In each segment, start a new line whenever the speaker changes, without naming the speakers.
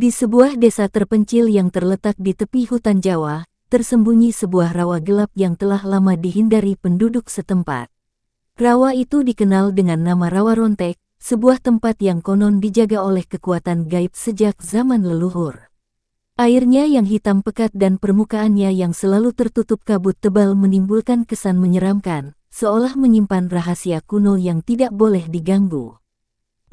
Di sebuah desa terpencil yang terletak di tepi hutan Jawa, tersembunyi sebuah rawa gelap yang telah lama dihindari penduduk setempat. Rawa itu dikenal dengan nama Rawa Rontek, sebuah tempat yang konon dijaga oleh kekuatan gaib sejak zaman leluhur. Airnya yang hitam pekat dan permukaannya yang selalu tertutup kabut tebal menimbulkan kesan menyeramkan, seolah menyimpan rahasia kuno yang tidak boleh diganggu.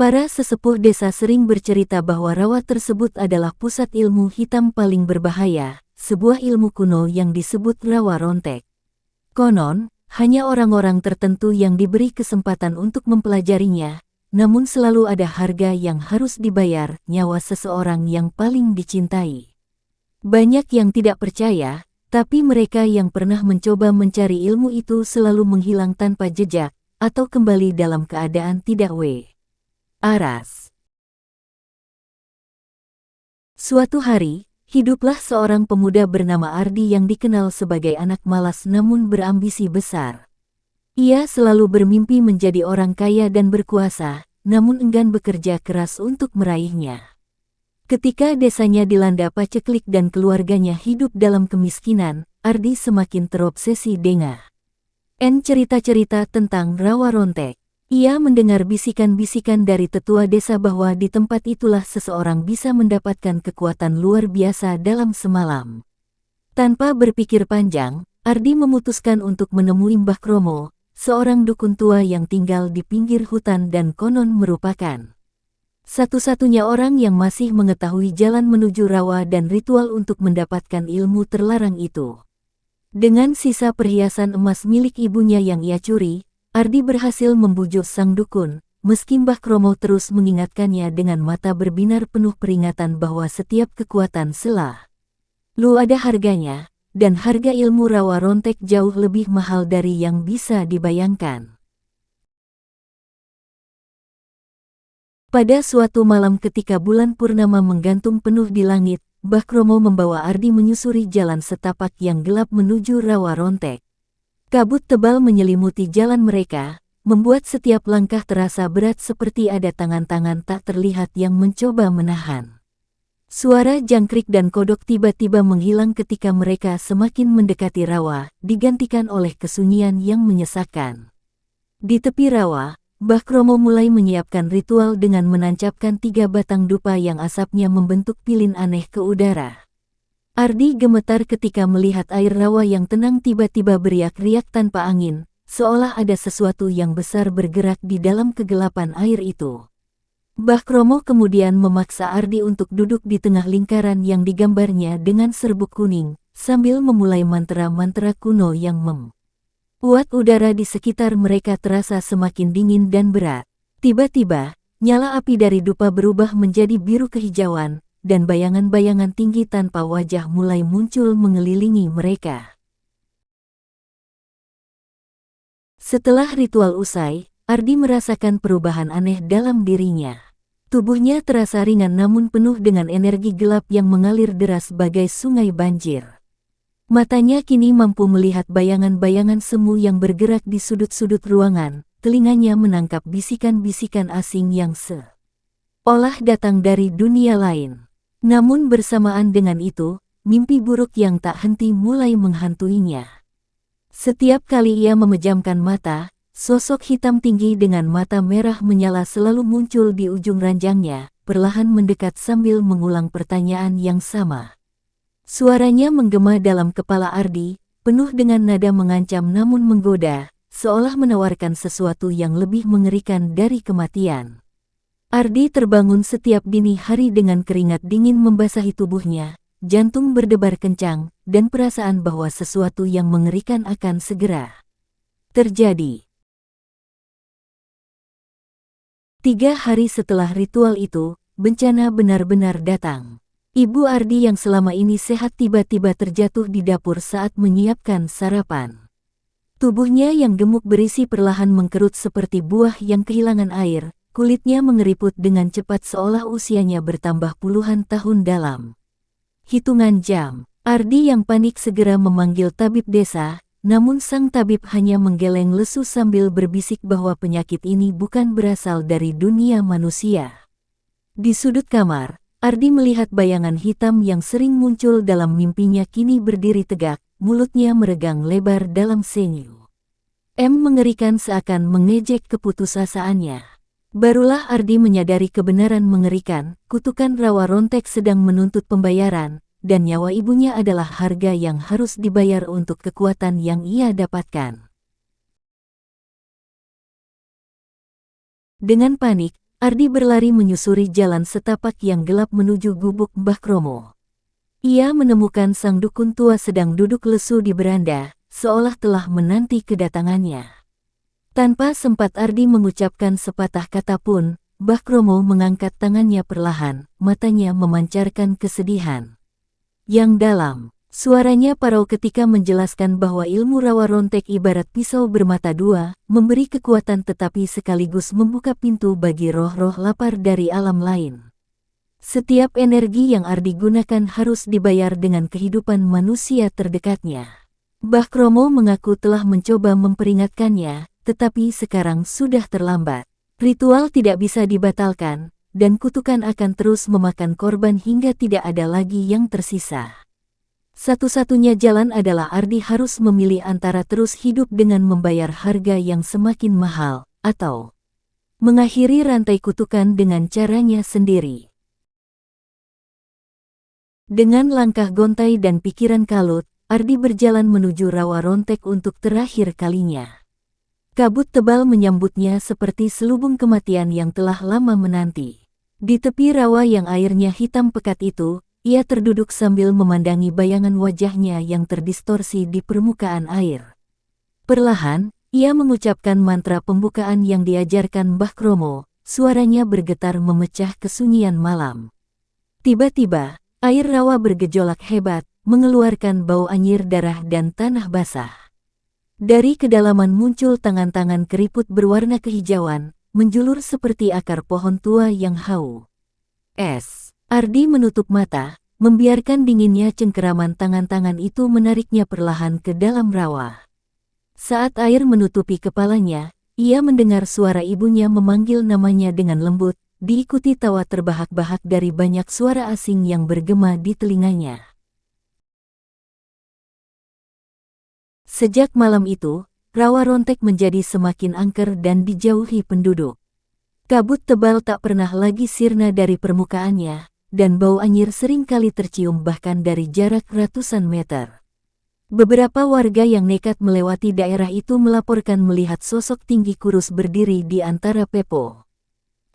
Para sesepuh desa sering bercerita bahwa rawa tersebut adalah pusat ilmu hitam paling berbahaya, sebuah ilmu kuno yang disebut Rawa Rontek. Konon, hanya orang-orang tertentu yang diberi kesempatan untuk mempelajarinya, namun selalu ada harga yang harus dibayar, nyawa seseorang yang paling dicintai. Banyak yang tidak percaya, tapi mereka yang pernah mencoba mencari ilmu itu selalu menghilang tanpa jejak, atau kembali dalam keadaan tidak waras. Suatu hari, hiduplah seorang pemuda bernama Ardi yang dikenal sebagai anak malas namun berambisi besar. Ia selalu bermimpi menjadi orang kaya dan berkuasa, namun enggan bekerja keras untuk meraihnya. Ketika desanya dilanda paceklik dan keluarganya hidup dalam kemiskinan, Ardi semakin terobsesi dengan cerita-cerita tentang Rawa Rontek. Ia mendengar bisikan-bisikan dari tetua desa bahwa di tempat itulah seseorang bisa mendapatkan kekuatan luar biasa dalam semalam. Tanpa berpikir panjang, Ardi memutuskan untuk menemui Mbah Kromo, seorang dukun tua yang tinggal di pinggir hutan dan konon merupakan satu-satunya orang yang masih mengetahui jalan menuju rawa dan ritual untuk mendapatkan ilmu terlarang itu. Dengan sisa perhiasan emas milik ibunya yang ia curi, Ardi berhasil membujuk sang dukun, meski Mbah Kromo terus mengingatkannya dengan mata berbinar penuh peringatan bahwa setiap kekuatan selalu ada harganya, dan harga ilmu Rawa Rontek jauh lebih mahal dari yang bisa dibayangkan. Pada suatu malam ketika bulan purnama menggantung penuh di langit, Mbah Kromo membawa Ardi menyusuri jalan setapak yang gelap menuju Rawa Rontek. Kabut tebal menyelimuti jalan mereka, membuat setiap langkah terasa berat seperti ada tangan-tangan tak terlihat yang mencoba menahan. Suara jangkrik dan kodok tiba-tiba menghilang ketika mereka semakin mendekati rawa, digantikan oleh kesunyian yang menyesakkan. Di tepi rawa, Mbah Kromo mulai menyiapkan ritual dengan menancapkan 3 batang dupa yang asapnya membentuk pilin aneh ke udara. Ardi gemetar ketika melihat air rawa yang tenang tiba-tiba beriak-riak tanpa angin, seolah ada sesuatu yang besar bergerak di dalam kegelapan air itu. Mbah Kromo kemudian memaksa Ardi untuk duduk di tengah lingkaran yang digambarnya dengan serbuk kuning, sambil memulai mantra-mantra kuno yang membuat udara di sekitar mereka terasa semakin dingin dan berat. Tiba-tiba, nyala api dari dupa berubah menjadi biru kehijauan, dan bayangan-bayangan tinggi tanpa wajah mulai muncul mengelilingi mereka. Setelah ritual usai, Ardi merasakan perubahan aneh dalam dirinya. Tubuhnya terasa ringan namun penuh dengan energi gelap yang mengalir deras bagai sungai banjir. Matanya kini mampu melihat bayangan-bayangan semu yang bergerak di sudut-sudut ruangan, telinganya menangkap bisikan-bisikan asing yang seolah datang dari dunia lain. Namun bersamaan dengan itu, mimpi buruk yang tak henti mulai menghantuinya. Setiap kali ia memejamkan mata, sosok hitam tinggi dengan mata merah menyala selalu muncul di ujung ranjangnya, perlahan mendekat sambil mengulang pertanyaan yang sama. Suaranya menggema dalam kepala Ardi, penuh dengan nada mengancam namun menggoda, seolah menawarkan sesuatu yang lebih mengerikan dari kematian. Ardi terbangun setiap dini hari dengan keringat dingin membasahi tubuhnya, jantung berdebar kencang, dan perasaan bahwa sesuatu yang mengerikan akan segera terjadi. 3 hari setelah ritual itu, bencana benar-benar datang. Ibu Ardi yang selama ini sehat tiba-tiba terjatuh di dapur saat menyiapkan sarapan. Tubuhnya yang gemuk berisi perlahan mengkerut seperti buah yang kehilangan air. Kulitnya mengeriput dengan cepat seolah usianya bertambah puluhan tahun dalam hitungan jam. Ardi yang panik segera memanggil tabib desa, namun sang tabib hanya menggeleng lesu sambil berbisik bahwa penyakit ini bukan berasal dari dunia manusia. Di sudut kamar, Ardi melihat bayangan hitam yang sering muncul dalam mimpinya kini berdiri tegak, mulutnya meregang lebar dalam senyu. Mengerikan seakan mengejek keputusasaannya. Barulah Ardi menyadari kebenaran mengerikan, kutukan rawa rontek sedang menuntut pembayaran, dan nyawa ibunya adalah harga yang harus dibayar untuk kekuatan yang ia dapatkan. Dengan panik, Ardi berlari menyusuri jalan setapak yang gelap menuju gubuk Mbah Kromo. Ia menemukan sang dukun tua sedang duduk lesu di beranda, seolah telah menanti kedatangannya. Tanpa sempat Ardi mengucapkan sepatah kata pun, Mbah Kromo mengangkat tangannya perlahan, matanya memancarkan kesedihan yang dalam. Suaranya parau ketika menjelaskan bahwa ilmu rawa rontek ibarat pisau bermata dua, memberi kekuatan tetapi sekaligus membuka pintu bagi roh-roh lapar dari alam lain. Setiap energi yang Ardi gunakan harus dibayar dengan kehidupan manusia terdekatnya. Mbah Kromo mengaku telah mencoba memperingatkannya, tetapi sekarang sudah terlambat. Ritual tidak bisa dibatalkan, dan kutukan akan terus memakan korban hingga tidak ada lagi yang tersisa. Satu-satunya jalan adalah Ardi harus memilih antara terus hidup dengan membayar harga yang semakin mahal, atau mengakhiri rantai kutukan dengan caranya sendiri. Dengan langkah gontai dan pikiran kalut, Ardi berjalan menuju rawa rontek untuk terakhir kalinya. Kabut tebal menyambutnya seperti selubung kematian yang telah lama menanti. Di tepi rawa yang airnya hitam pekat itu, ia terduduk sambil memandangi bayangan wajahnya yang terdistorsi di permukaan air. Perlahan, ia mengucapkan mantra pembukaan yang diajarkan Mbah Kromo, suaranya bergetar memecah kesunyian malam. Tiba-tiba, air rawa bergejolak hebat, mengeluarkan bau anyir darah dan tanah basah. Dari kedalaman muncul tangan-tangan keriput berwarna kehijauan, menjulur seperti akar pohon tua yang haus. Ardi menutup mata, membiarkan dinginnya cengkeraman tangan-tangan itu menariknya perlahan ke dalam rawa. Saat air menutupi kepalanya, ia mendengar suara ibunya memanggil namanya dengan lembut, diikuti tawa terbahak-bahak dari banyak suara asing yang bergema di telinganya. Sejak malam itu, rawa rontek menjadi semakin angker dan dijauhi penduduk. Kabut tebal tak pernah lagi sirna dari permukaannya, dan bau anyir sering kali tercium bahkan dari jarak ratusan meter. Beberapa warga yang nekat melewati daerah itu melaporkan melihat sosok tinggi kurus berdiri di antara pepo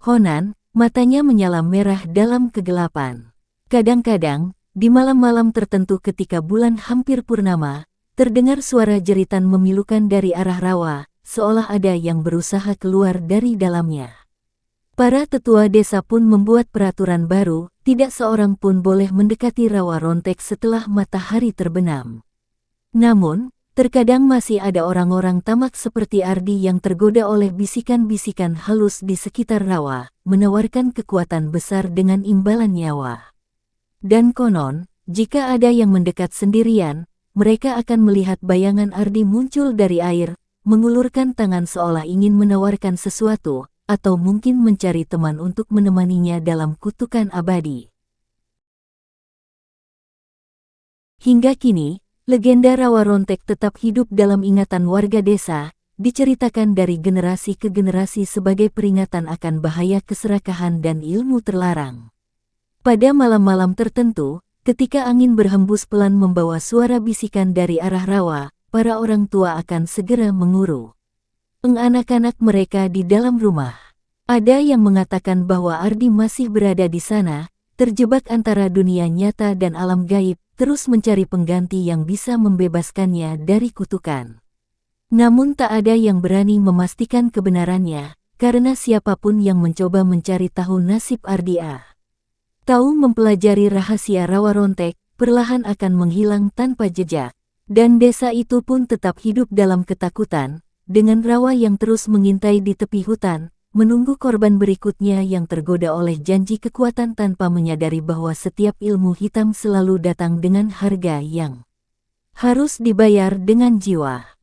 honan, matanya menyala merah dalam kegelapan. Kadang-kadang, di malam-malam tertentu ketika bulan hampir purnama, terdengar suara jeritan memilukan dari arah rawa, seolah ada yang berusaha keluar dari dalamnya. Para tetua desa pun membuat peraturan baru, tidak seorang pun boleh mendekati rawa rontek setelah matahari terbenam. Namun, terkadang masih ada orang-orang tamak seperti Ardi yang tergoda oleh bisikan-bisikan halus di sekitar rawa, menawarkan kekuatan besar dengan imbalan nyawa. Dan konon, jika ada yang mendekat sendirian, mereka akan melihat bayangan Ardi muncul dari air, mengulurkan tangan seolah ingin menawarkan sesuatu, atau mungkin mencari teman untuk menemaninya dalam kutukan abadi. Hingga kini, legenda rawa rontek tetap hidup dalam ingatan warga desa, diceritakan dari generasi ke generasi sebagai peringatan akan bahaya keserakahan dan ilmu terlarang. Pada malam-malam tertentu, ketika angin berhembus pelan membawa suara bisikan dari arah rawa, para orang tua akan segera menguru anak-anak mereka di dalam rumah. Ada yang mengatakan bahwa Ardi masih berada di sana, terjebak antara dunia nyata dan alam gaib, terus mencari pengganti yang bisa membebaskannya dari kutukan. Namun tak ada yang berani memastikan kebenarannya, karena siapapun yang mencoba mencari tahu nasib Ardi tahu mempelajari rahasia rawa rontek, perlahan akan menghilang tanpa jejak. Dan desa itu pun tetap hidup dalam ketakutan, dengan rawa yang terus mengintai di tepi hutan, menunggu korban berikutnya yang tergoda oleh janji kekuatan tanpa menyadari bahwa setiap ilmu hitam selalu datang dengan harga yang harus dibayar dengan jiwa.